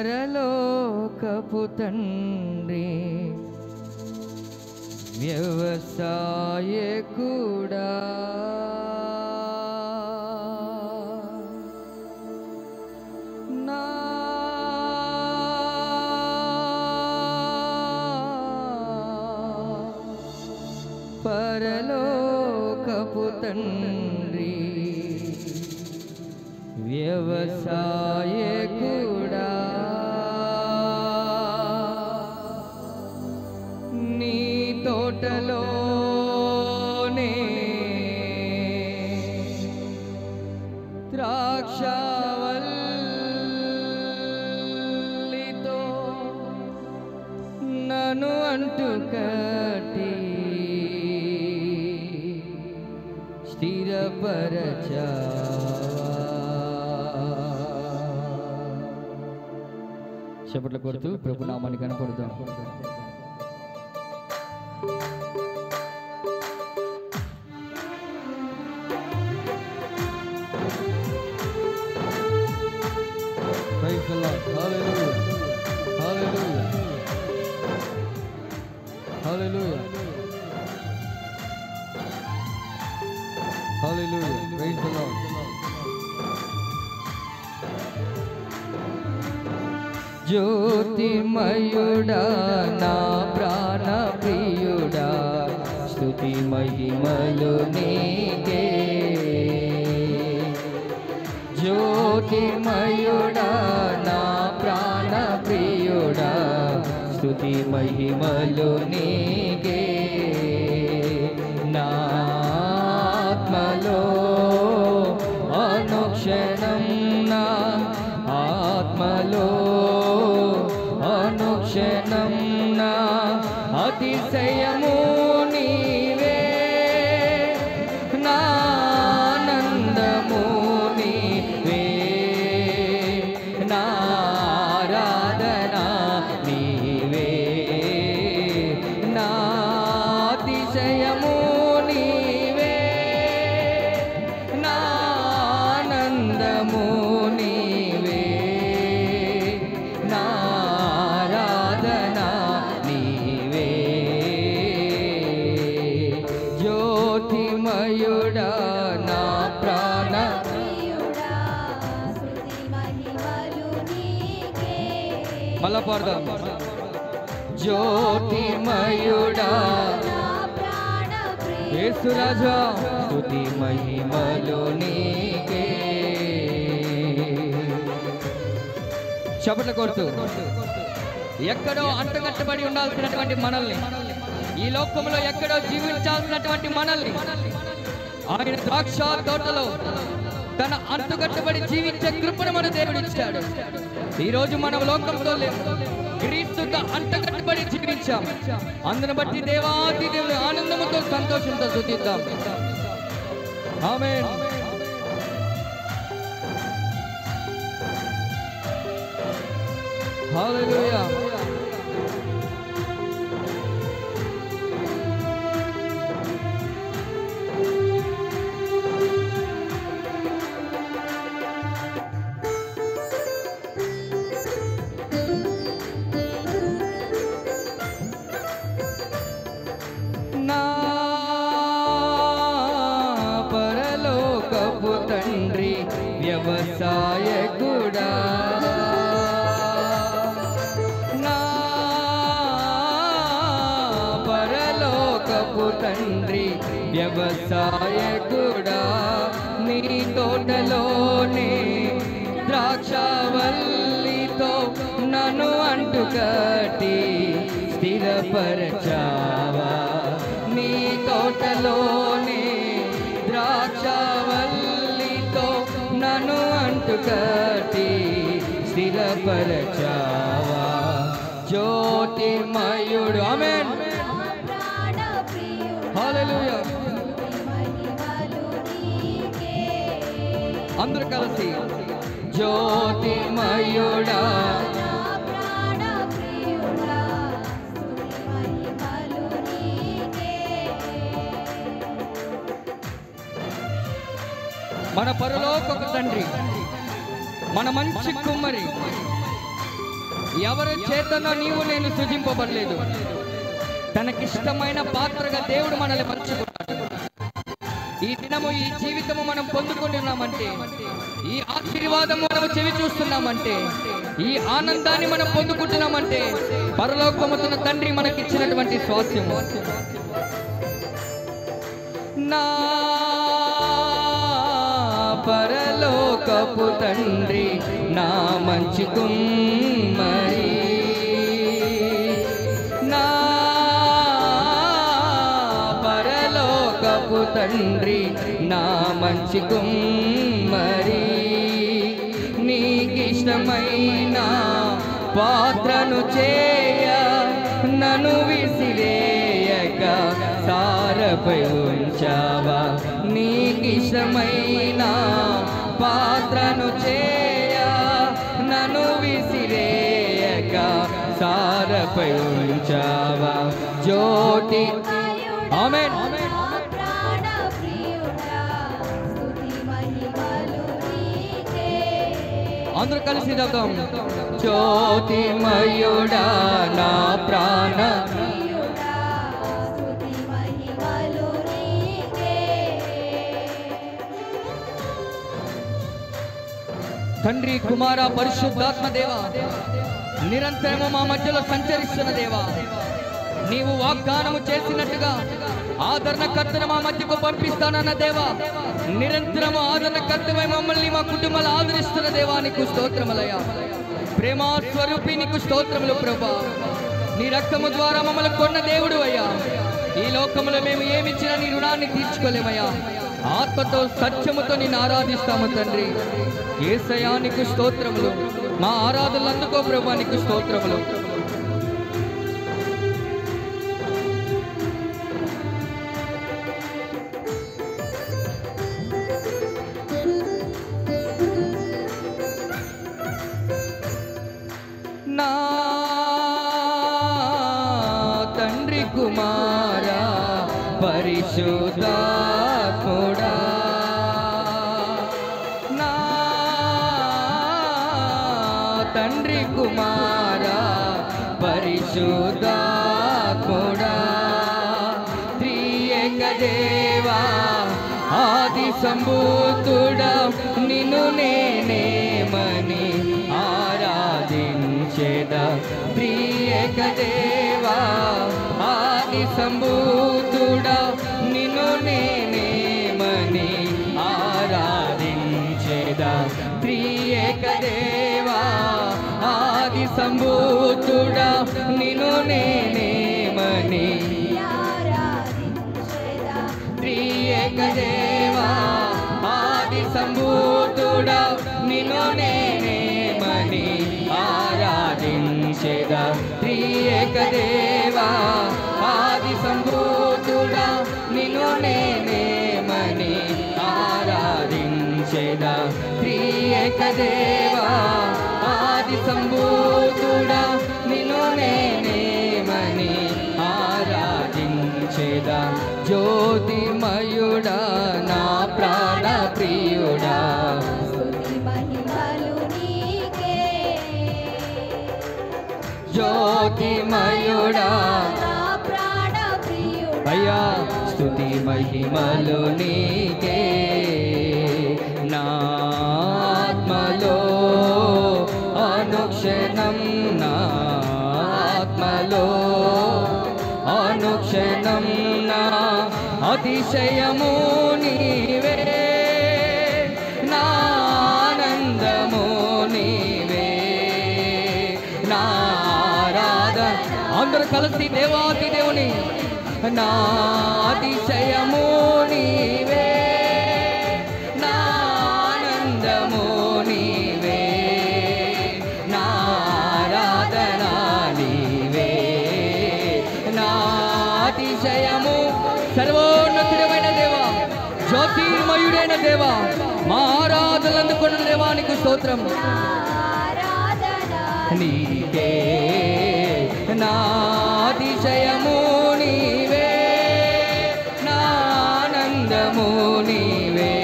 పరలోకపు తండ్రి వ్యవసాయకుడా నా పరలోకపు తండ్రి వ్యవసాయకుడా నీ తోటలోనే ద్రాక్షవల్లితో నన్ను అంటుకట్టి స్థిరపరచావా. చప్పట్లు కొడుతూ ప్రభు నామాన్ని కనపడుదాం. Praise the Lord. Hallelujah. Hallelujah. Hallelujah. Hallelujah. Praise the Lord. జ్యోతిమయుడా నా ప్రాణ ప్రియుడా స్తుతి మహిమలు నీకే. జ్యోతిమయుడా నా ప్రాణ ప్రియుడా స్తుతి మహిమలు నీకే. నా ఆత్మలో అనుక్షణం నా ఆత్మలో అనుక్షణం నా అతిశయము నీవే. నా ఆనందము నీవే. నా ఆరాధన నీవే. నా అతిశయము నీవే. నా ఆనందము నీవే. నా ఆరాధన నీవే. జ్యోతిమయుడా నా ప్రాణ మళ్ళా పాడదాం. జ్యోతిమయుడా యేసురాజా స్తుతి మహిమలు నీకే. చప్పట్లు కొడుతూ ఎక్కడో అంటగట్టబడి ఉండాల్సినటువంటి మనల్ని, ఈ లోకంలో ఎక్కడో జీవించాల్సినటువంటి మనల్ని ఆయన ద్రాక్ష తోటలో తన అంటుకట్టబడి జీవించే కృపను మన దేవుడు ఇచ్చాడు. ఈ రోజు మనం లోకంతో లేము, క్రీస్తుతో అంటగట్టబడి జీవించాం. అందును బట్టి దేవాది దేవుని ఆనందముతో సంతోషంతో స్తుతిద్దాం. ఆమేన్. హల్లెలూయా. నా పరలోకపు తండ్రి వ్యవసాయకుడా నా పరలోకపు తండ్రి వ్యవసాయకుడా నీ తోటలోనే ద్రాక్షవల్లితో నన్ను అంటుకట్టి స్థిరపరచావా. నీ తోటలోనే ద్రాక్షవల్లితో నన్ను అంటుకట్టి స్థిరపరచావా. జ్యోతిమయుడు ఆమేన్. హల్లెలూయా. అందరూ కలిసి జ్యోతిమయుడా మన పరలోకపు తండ్రి, మన మంచి కుమ్మరి, ఎవరి చేతనో నీవు నేను సృజింపబడలేదు. తనకిష్టమైన పాత్రగా దేవుడు మనల్ని పంచుకున్నాడు. ఈ దినము ఈ జీవితము మనం పొందుకుంటున్నామంటే, ఈ ఆశీర్వాదము మనము చెవి చూస్తున్నామంటే, ఈ ఆనందాన్ని మనం పొందుకుంటున్నామంటే పరలోకముతున్న తండ్రి మనకిచ్చినటువంటి స్వాస్థ్యము. నా పరలోకపు తండ్రి నా మంచి కుమ్మరి, నా పరలోకపు తండ్రి నా మంచి కుమ్మరి, నీకిష్టమైన పాత్రను చేయ నన్ను విసిరేయక సారపై ఉంచావా. నీకిష్టమైన పాత్రను చేయ నన్ను విసిరేయక సారపై ఉంచావా. జ్యోతి ఆమేన్. అందరూ కలిసి చదువుదాం. జ్యోతిమయుడా నా ప్రాణ తండ్రి, కుమార, పరిశుద్ధాత్మ దేవా, నిరంతరము మా మధ్యలో సంచరిస్తున్న దేవా, నీవు వాగ్దానము చేసినట్టుగా ఆదరణకర్తను మా మధ్యకు పంపిస్తానన్న దేవా, నిరంతరము ఆదరణకర్తమై మమ్మల్ని మా కుటుంబాలు ఆదరిస్తున్న దేవా, నీకు స్తోత్రములయ్యా. ప్రేమా స్వరూపి నీకు స్తోత్రములు ప్రభా. నీ రక్తము ద్వారా మమ్మల్ని కొన్న దేవుడు అయ్యా. ఈ లోకములో మేము ఏమిచ్చినా నీ రుణాన్ని తీర్చుకోలేమయ్యా. ఆత్మతో సత్యముతో నిన్ను ఆరాధిస్తాము తండ్రి. యేసయ్యా నీకు స్తోత్రములు. మా ఆరాధనలు అందుకో ప్రభా, నీకు స్తోత్రములు. నా తండ్రి, కుమారా, పరిశుద్ధాత్ముడా, నా తండ్రి, కుమారా, పరిశుద్ధాత్ముడా, త్రియేక దేవా, ఆది సంభూతుడా, నిన్ను నేనేమని ఆరాధించేదా. త్రియేక దేవా, ఆది సంభూతుడా, నిన్ను నేనేమని ఆరాధించేదా. త్రియేక దేవా, ఆది సంభూతుడా, నిన్ను నేనేమని త్రియేక దేవా, ఆది సంభూతుడా, నిన్ను నేనేమని ఆరాధించేదా. త్రియేక దేవా, ఆది సంభూతుడా, నిన్ను నేనేమని ఆరాధించేదా. త్రియేక దేవా, ఆది సంభూతుడా, నిన్ను నేనేమని ఆరాధించేదా. జ్యోతిమయుడా నా ప్రాణ ప్రియుడా, జ్యోతిమయుడా అయ్యా, స్తుతి మహిమలు నీకే. నా ఆత్మలో అనుక్షణం, నా ఆత్మలో అనుక్షణం, నా అతిశయము నీవే, నా ఆనందము నీవే, నా ఆరాధన. అందరూ కలిసి దేవాది దేవుని, నా అతిశయము నీవే, నా ఆనందము నీవే, నా ఆరాధన నీవే, నా అతిశయము. సర్వోన్నతుడమైన దేవా, జ్యోతిర్మయుడైన దేవా, మా ఆరాధనలు అందుకున్న దేవానికి స్తోత్రం. నీకే నా అతిశయము నీవే, నా ఆనందము నీవే,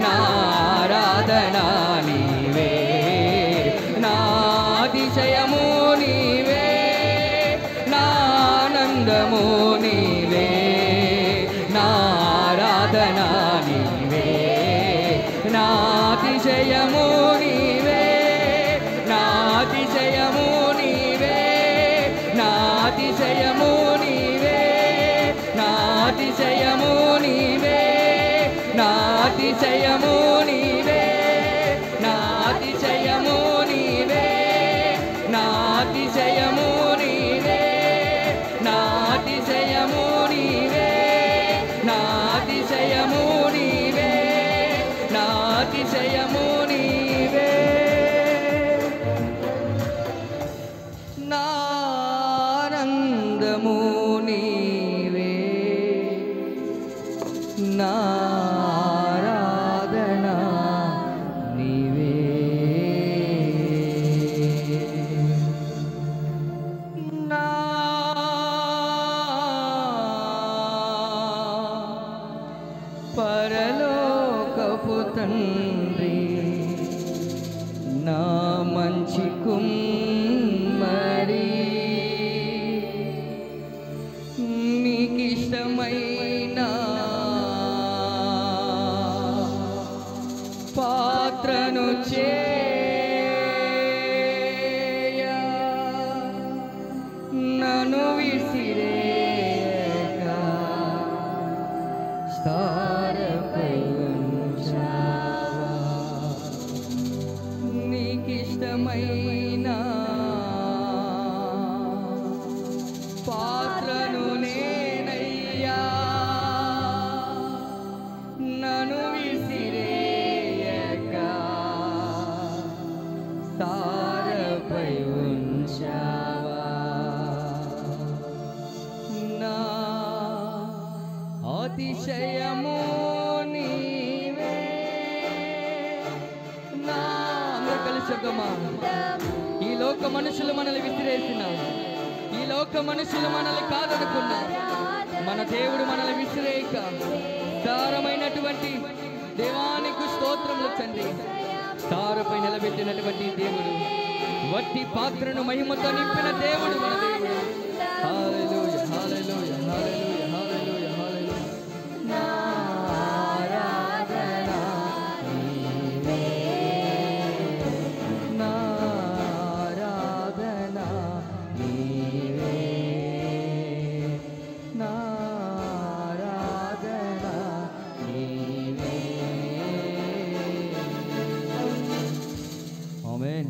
నా ఆరాధన నీవే, నా అతిశయ నీవే నాతిశయము నీవే నాతిశయము నీవే నాతిశయము నీవే నాతిశయము నీవే నాతిశయము నీవే నాతిశయము నీవే నాతిశయము నీవే నాతిశయము నీవే నాతిశయము నీవే నాతిశయము నీవే నానందము నీవే నారాధన నీవే నా పరలోకపు తండ్రి నా మంచి కుమ్మరి నీకిష్టమైన పాత్రను చేయ నన్ను విసిరేక స్థారపై ఉంచావా నీకిష్టమైన పాత్రను నేనయ్యా నన్ను విసిరేయక తారపై ఉంచావా నా అతిశయము నీవే నా అందరూ కలిసి ఒకమా ఈ లోక మనుషులు మనల్ని విసిరేసినా ఈ లోక మనుషులు మనల్ని కాదనుకున్నా మన దేవుడు మనల్ని విసిరేయక సారమైనటువంటి దేవానికి స్తోత్రములు తండ్రి తారపై నిలబెట్టినటువంటి దేవుడు వట్టి పాత్రను మహిమతో నింపిన దేవుడు మన దేవుడు హల్లెలూయా హల్లెలూయా హల్లెలూయా హల్లెలూయా హల్లెలూయా నారాధన నీవే నారాధన నీవే నారాధన నీవే ఆమేన్.